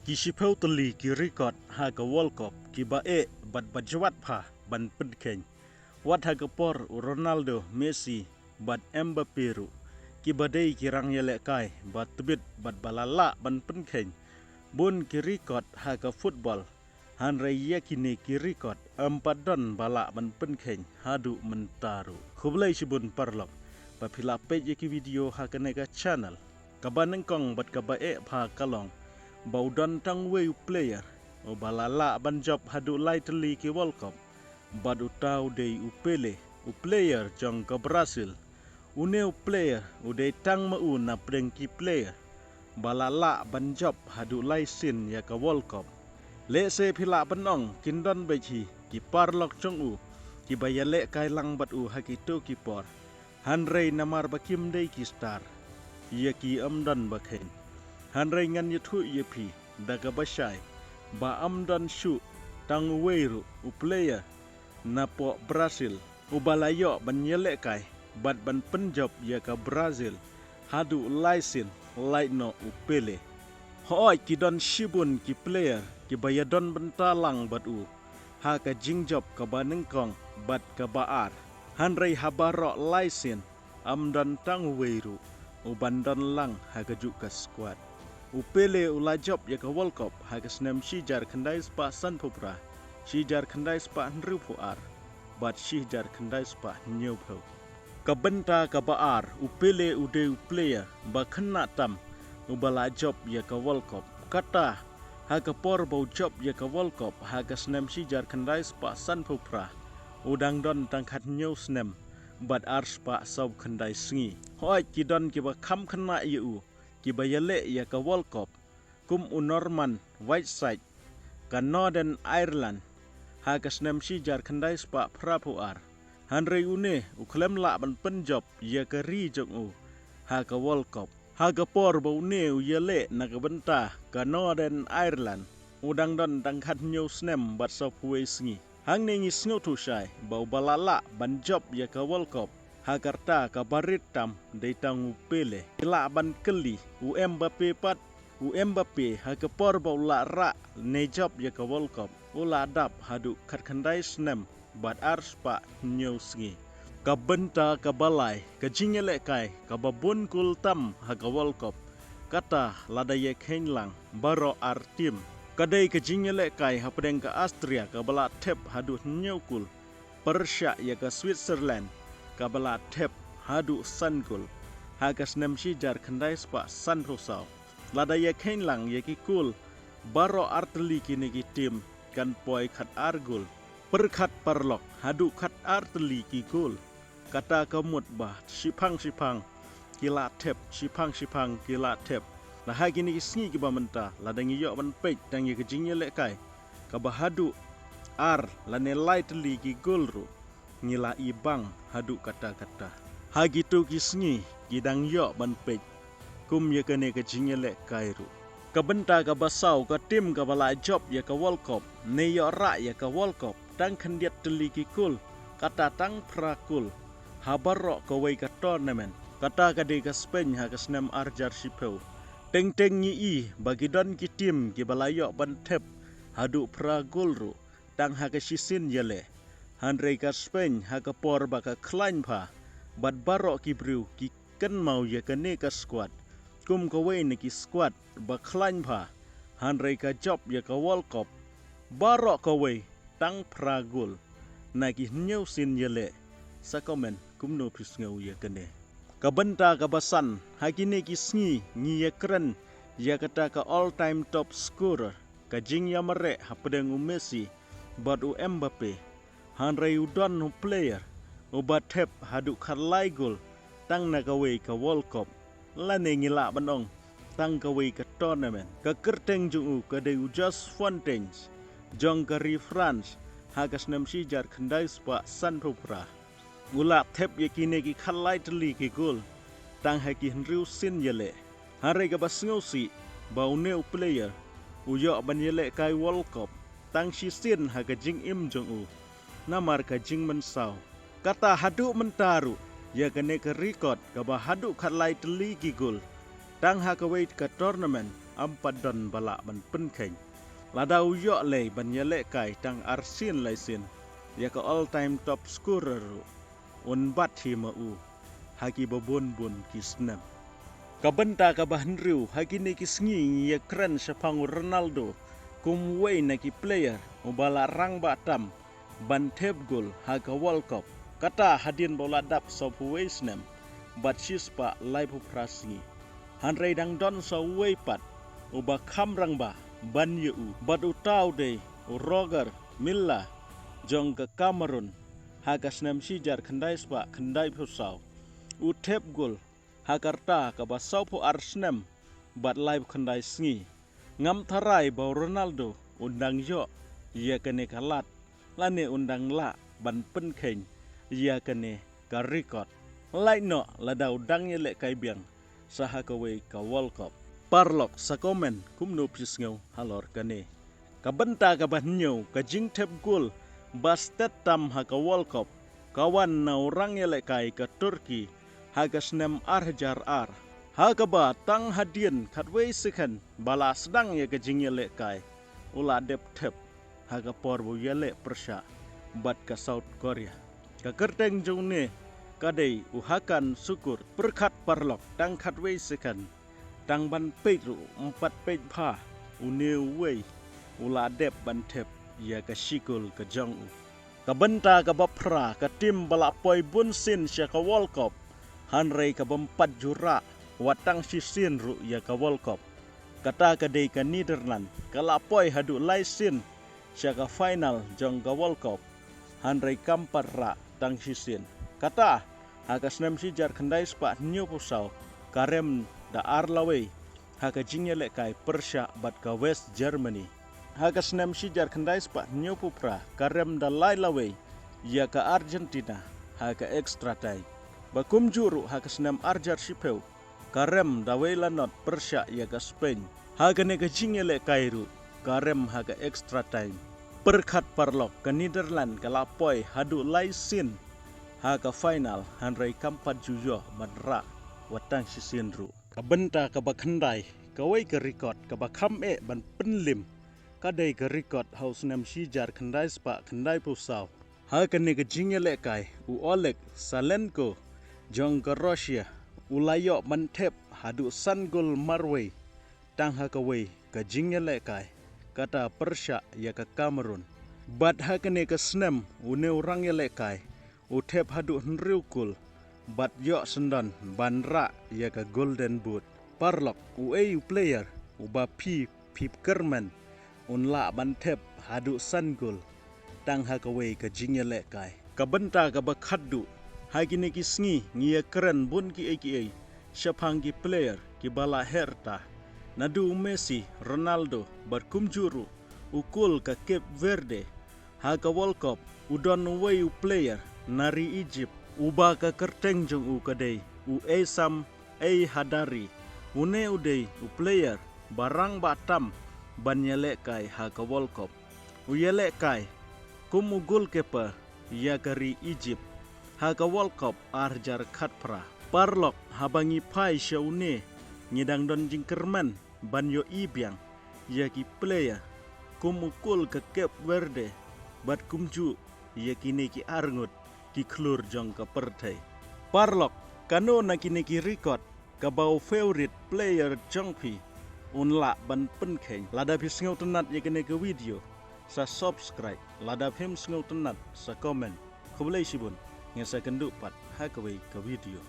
Kisipeu teli kiri kot haga World Cup kibae bad bajwat pha ban pedkeng. Wat haga por Ronaldo, Messi bad Mbappe ru kibadei kirang yele kai bad tebit bad balala ban pedkeng. Bun kiri kot haga football han raya kini kiri kot 4 don bala ban pedkeng hadu mentaru. Khublai sibun parlok papila page yaki video haga nega channel. Kabanengkong bad kabae pha kalong Baudan tang wei player o balala ban job hadu lai teli ki World Cup bad utau dei upele u player jong ka Brazil uneu player u dei tang ma u na preng ki player balala ban job hadu lai sin ya ka World Cup le se phila banong kindon bai thi ki parlok jong u ki bayale kai lang bat u hakito ki por hanrei namar bakim dei ki star ya ki amdan bakhen Hanrei ngan yuthu yepi daga basai ba amdan shu tang weiru u player na po Brazil u balayo ban yele kai bat ban penjob ya ka Brazil hadu laisin laino u pele hoi kidon shibun ki player ki bayadon bentalang bat u ha ka jingjob ka banengkong bat ka baar Hanrei habaro laisin amdan tang weiru u bandan lang ha ka ka squad Upele ulajob ya ka World Cup hagas nem shijar kandai spa san popra shijar kandai spa nru puar bat shijar kandai spa new po kabenta ka baar upele ude player ba khanna tam ubala job ya ka World Cup kata haga por bo job ya ka World Cup hagas nem shijar kandai spa san popra udang don tangkhat new snem bat ar spa sob kandai sngi hoi kidon ki ba kham khanna yu Kibayale ya ka World Cup kum unorman Whiteside ka Northern Ireland hagas nem shijar khandai spa prapuar hanrei une uklem la ban penjob ya ka ri jong u ha ka World Cup haga por bo ne u yele na ka benta ka Northern Ireland udang don dang khat new snem bat so puwe sngi hang ne ngi sngo tu shai ba balala ban job ya ka World Cup Hagarta ka barit tam de tang upele ila ban keli u Mbappe pat u Mbappe haga por ba la ra ne job ya ka World Cup ula dap hadu khat khandai snem bat arspa nyosngi ka benta ka balai ka jingele kai ka babun kul tam haga World Cup kata ladaye khenlang baro artim kadai ka jingele kai hapdeng ka Austria ka bala tep hadu nyokul Persia ya ka Switzerland kabala tep hadu sankul hagas nem shijar khandai spa san prosau lada ya khenlang ya ki kul baro arteli kini ki tim kan poi khat argul perkhat parlok hadu khat arteli ki kul kata kamut ba sipang kila tep sipang kila tep la ha kini ki sngi ki ba menta lada ngi yo ban pej tang ye ki jingye le kai ka ba hadu ar la ne lightly ki gulru ngila ibang hadu kata-kata hagitu kisngi gidang yo ban pej kum ye kene ke jingele kairu kabenta ka basau ka tim ka bala job ye ka World Cup ne yo ra ye ka World Cup tang khandiat teli ki kul kata tang prakul habaro ka wei ka tournament kata ka de ka Spain ha ka snem arjar sipeu teng ni i bagi don ki tim ki bala yo ban tep hadu pragulru tang ha ka sisin yele Hanrei ka Spain haga por baka klain pha bat baro ki briu ki kan mau ya ka ne ka squad kum ka wei ne ki squad ba klain pha Hanrei ka job ya ka World Cup baro ka wei tang pragul na ki new sin yele sa comment kum no phis ngau ya ka ne ka benta ka basan hakine ki sngi ni ya kran ya kata ka all time top scorer ka jing ya mare hapdeng u Messi bat u Mbappe Hanrei udon no player ubat tep hadu khalai gol tang nagawe ka World Cup lane ngila banong tang kawe ka tournament ka kerteng jungu ka de Just Fontaines jong ka France hagas nam shijar khandai spa san popra ula tep yakine ki khalai tli ki gol tang haki henriu sin yele Hanrei ka basngosi bauneu player uyo ban yele kai World Cup tang shi sin haga jing im jong u namar ka jing mensau kata hadu mentaru ya kene ke record ka ba hadu khatlai teli ki gol tang ha ka wait ka tournament ampadon bala ban penkeng lada uyo le ban yele kai tang arsin laisin ya ka all time top scorer un bat hima u hagi babon bun kisnam kabenta ka bahnriu hagi ne kisngi ya kren sapang Ronaldo kum wei na ki player ubala rang batam ban tep gol haga World Cup kata hadin bola dap sop weisnem bat sispa live prasngi hanrei dang don so wei pat uba kamrang ba ban yu bat utau de Roger Milla jong ke Cameroon haga snem sijar khandai spa khandai phusau u tep gol hagarta ka ba saupo arsnem bat live khandai sngi ngam tharai ba Ronaldo undang yo ia kene kalat lane undang la ban penkeng ia kene ka record lai no lada udang ye le kai biang saha ka we ka World Cup parlok sa komen kumno pisngau halor kane ka benta ka banyo ka jing tep gol bastet tam ha ka World Cup kawan na orang ye le kai ka Turki haga snem arjar ar haga ba tang hadien khatwei sekhan bala sedang ye ka jing ye le kai ula dep tep haga porbu ye le persha bat ka South Korea ka kerteng jone kadai uhakan syukur perkhat parlok tang khatwei sekhan tang ban peru 4 pej pha uneu wei ula dep ban tep ya ka shikul ka jong ka benta ka bapra ka tim bala poi bun sin sya ka World Cup hanrei ka bempat jura watang sisin ru ya ka World Cup kata ka dei ka Netherlands ka lapoi hadu laisin sya ka final jong ka World Cup hanrei kampar ra tang sisin kata haka snem sijar khandai spa nyu pusau karem da arlawei haka jingle kai Persia bat ka West Germany haka snem sijar khandai spa nyu pupra karem da lailawei ya ka Argentina haka extra time bakum juru haka snem arjar sipeu karem da weilanot Persia ya ka Spain haka ne ka jingle kai ru karem haka extra time perkhat parlok ka Netherlands ka lapoi hadu laisin haga final hanrei kampat jujo madra watang sisinru kabenta ka bakhandai ka wei ka record ka bakham e ban penlim ka dei ka record house nam sijar khandai spa khandai pusau haga ne ka jingele kai u Oleg Salenko jong ka Russia ulayo mantep hadu sangul marwei tang haga wei ka jingele kai kata Persia ya ka Cameroon bat haga ne ka snem uneu rangele kai utep hadu hnriukul bat yo sendan banra ya ka Golden Boot parlok ueu player uba pip kerman unla bantep hadu sangul tang hakawei ka jingele kai ka benta ka bakhaddu hagine ki sngi ngia keren bun ki eki syapang ki player ki bala herta nadu Messi Ronaldo berkumjuru ukul ka Cape Verde haga World Cup udon weu player nari Egypt uba ka kerteng jong u kadai u Esam Hadari une udei u player barang batam banyele kai haga World Cup u yele kai kum goalkeeper ya kari Egypt haga World Cup arjar khatpra parlok habangi pai shaune ngidang don jingkerman banyo ibiang ya ki player kum ukul ka Cape Verde bat kumju ya kini ki arngut ki klur jong ka pertai parlok kano na kini ki record ka bau favorite player jongpi unla ban penkeng lada phi sngo tenat ya kini ke video sa subscribe lada phem sngo tenat sa comment khoblai sibun ngesa kenduk pat ha ka video